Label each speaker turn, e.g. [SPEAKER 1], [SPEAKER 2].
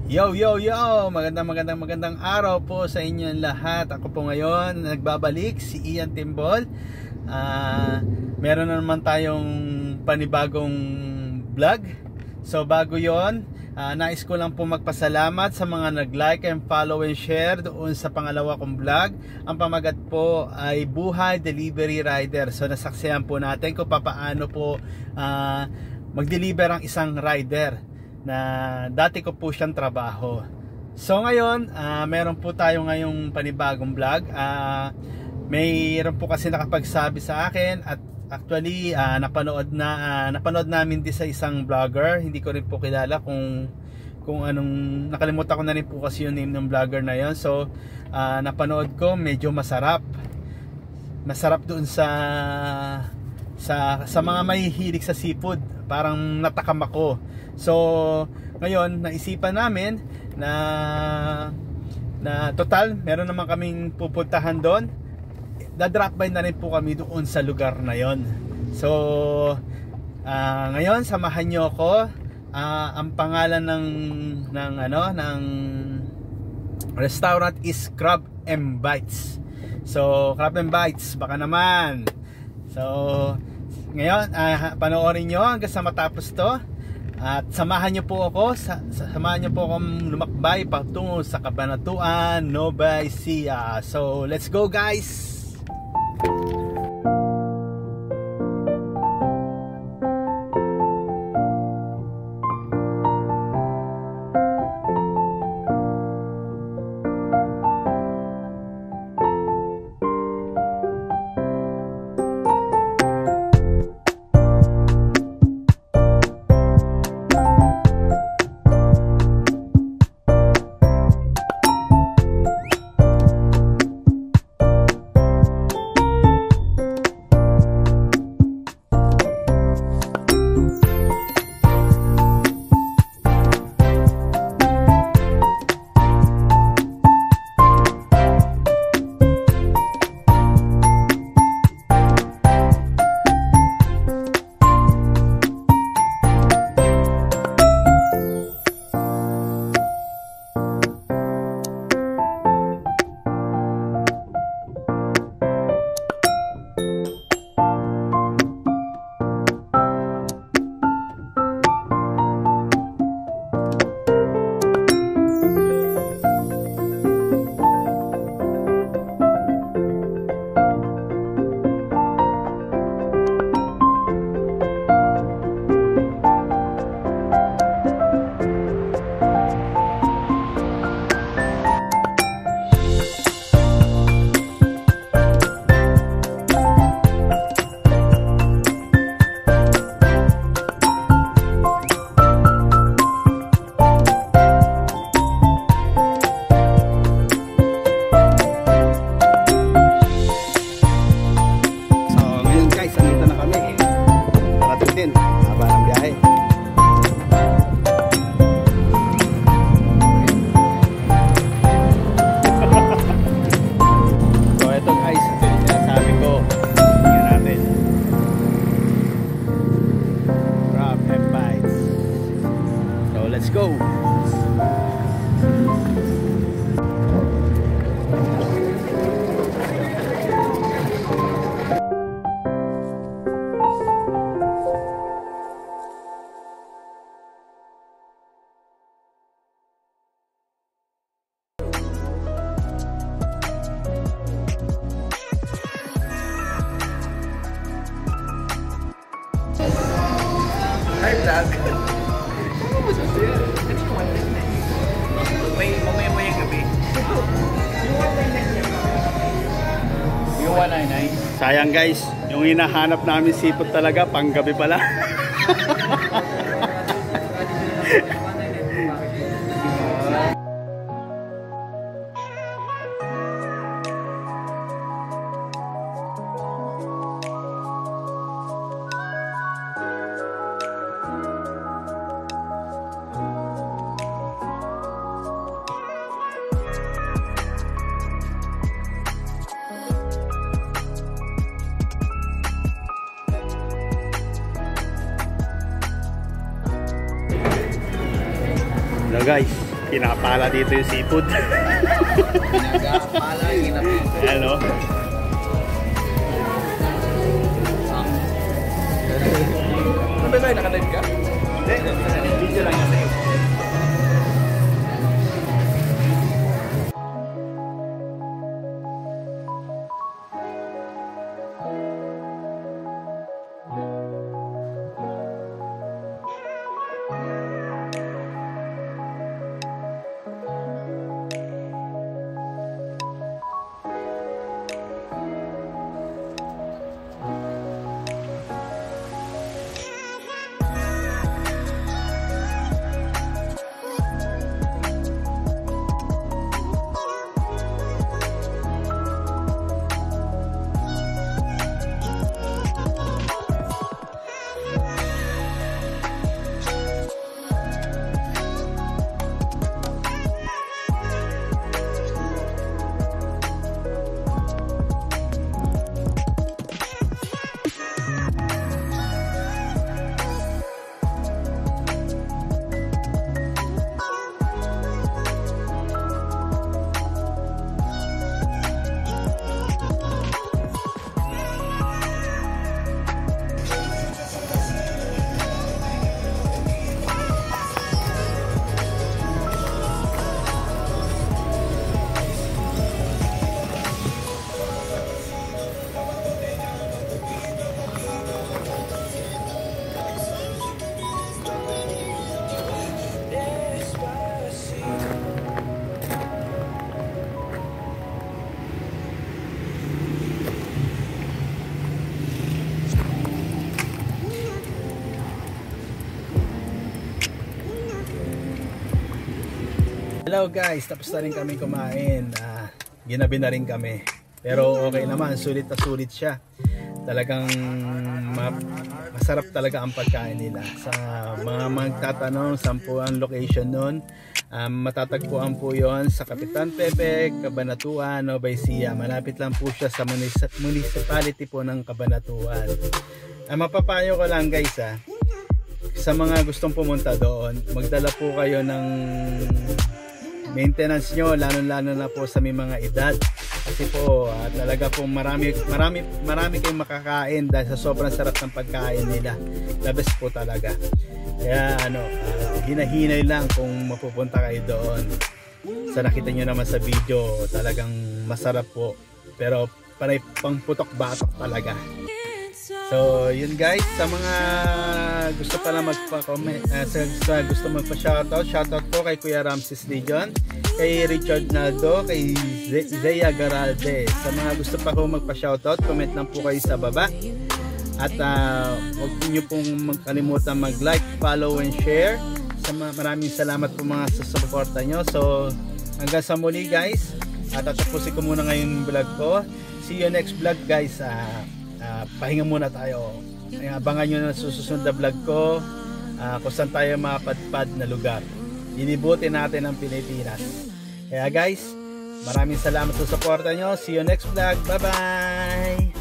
[SPEAKER 1] Yo yo yo! Magandang araw po sa inyong lahat. Ako po ngayon nagbabalik, si Ian Timbol. Meron na naman tayong panibagong vlog. So bago yon, nais ko lang po magpasalamat sa mga nag-like and follow and share doon sa pangalawa kong vlog. Ang pamagat po ay Buhay Delivery Rider. So nasaksihan po natin kung paano po mag-deliver ang isang rider na dati ko po siyang trabaho. So ngayon, meron po tayo ngayong panibagong vlog. Mayroon po kasi nakapagsabi sa akin at actually napanood namin din sa isang vlogger. Hindi ko rin po kilala kung anong, nakalimutan ko na rin po kasi yung name ng vlogger na yon. So napanood ko, medyo masarap doon sa mga mahihilig sa seafood. Parang natakam ako. So ngayon naisipan namin na total meron naman kaming pupuntahan doon. Da-drop by na rin po kami doon sa lugar na yon. So ngayon samahan niyo ako. Ang pangalan ng restaurant is Crab and Bites. So Crab and Bites, baka naman. So ngayon panoorin nyo hanggang sa matapos to. At samahan nyo po akong lumakbay patungo sa Cabanatuan, Nueva Ecija. So let's go guys! Let's go.
[SPEAKER 2] Hi vlog. Mamaya pa yung gabi. Yung 199.
[SPEAKER 1] Sayang guys, yung hinahanap namin seafood talaga panggabi pala. Hello guys, Pinakapala dito yung seafood.
[SPEAKER 2] Pinakapala yung ginapin.
[SPEAKER 1] Ano?
[SPEAKER 2] Ano ba nakalive ka?
[SPEAKER 1] Hindi, video lang yan sa'yo. Hello guys, tapos na rin kami kumain. Ginabi na rin kami. Pero okay naman, sulit na sulit siya. Talagang masarap talaga ang pagkain nila. Sa mga magtatanong, saan po ang location nun? Matatagpuan po yon sa Kapitan Pepe, Cabanatuan, Nueva Ecija. Malapit lang po siya sa municipality po ng Cabanatuan. Mapapayo ko lang guys sa mga gustong pumunta doon, magdala po kayo ng maintenance nyo, lalo na po sa may mga edad, kasi po talaga po marami kayong makakain dahil sa sobrang sarap ng pagkain nila. The best po talaga. Kaya hinahinay lang kung mapupunta kayo doon. Sa nakita nyo naman sa video, talagang masarap po, pero panay pang putok batok talaga. So yun guys, sa mga gusto pala magpa-comment, sa gusto magpa-shoutout, shoutout po kay Kuya Ramses Legion, kay Richard Naldo, kay Zea Garalde. Sa mga gusto pa ko magpa-shoutout, comment lang po kayo sa baba. At huwag niyo pong magkalimutan mag-like, follow and share. Maraming salamat po mga sa suporta nyo. So hanggang sa muli guys, tatapusin ko muna ngayon vlog ko. See you next vlog guys. Pahinga muna tayo. Abangan nyo na susunod na vlog ko kung saan tayo mapadpad na lugar. Inibuti natin ang Pilipinas. Kaya guys, maraming salamat sa suporta nyo. See you next vlog. Bye bye.